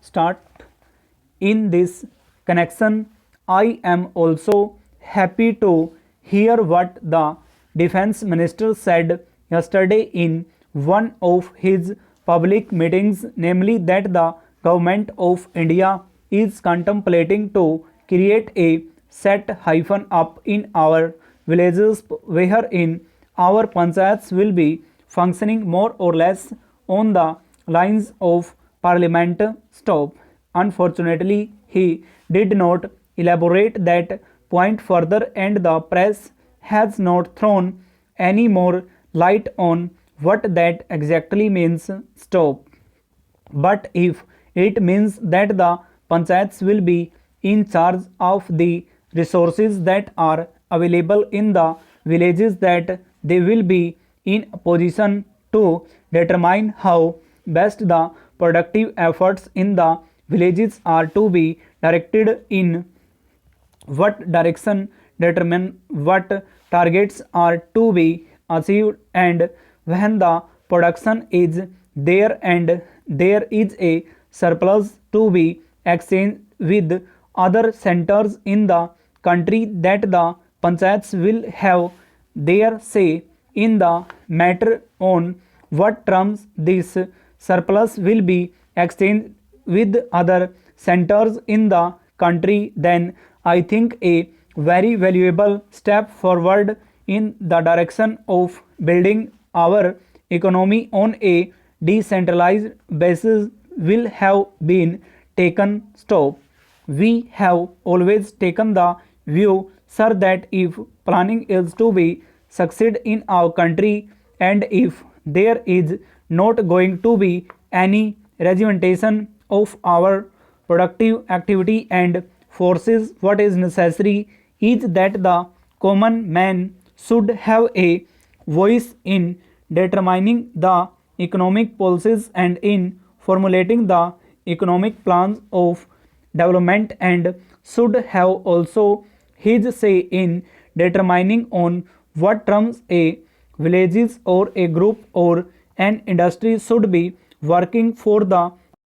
start. In this connection, I am also happy to hear what the Defense Minister said yesterday in one of his public meetings, namely that the Government of India is contemplating to create a set-up in our villages wherein our panchayats will be functioning more or less on the lines of parliament stop. Unfortunately, he did not elaborate that point further, and the press has not thrown any more light on what that exactly means. Stop. But if it means that the panchayats will be in charge of the resources that are available in the villages, that they will be in a position to determine how best the productive efforts in the villages are to be directed, in what direction, determine what targets are to be achieved, and when the production is there and there is a surplus to be exchanged with other centers in the country, that the panchayats will have their say in the matter. On what terms this surplus will be exchanged with other centers in the country, then I think a very valuable step forward in the direction of building our economy on a decentralized basis will have been taken. Stop. We have always taken the view, sir, that if planning is to be succeed in our country, and if there is not going to be any regimentation of our productive activity and forces, what is necessary is that the common man should have a voice in determining the economic policies and in formulating the economic plans of development, and should have also his say in determining on what terms a villages or a group or an industry should be working for the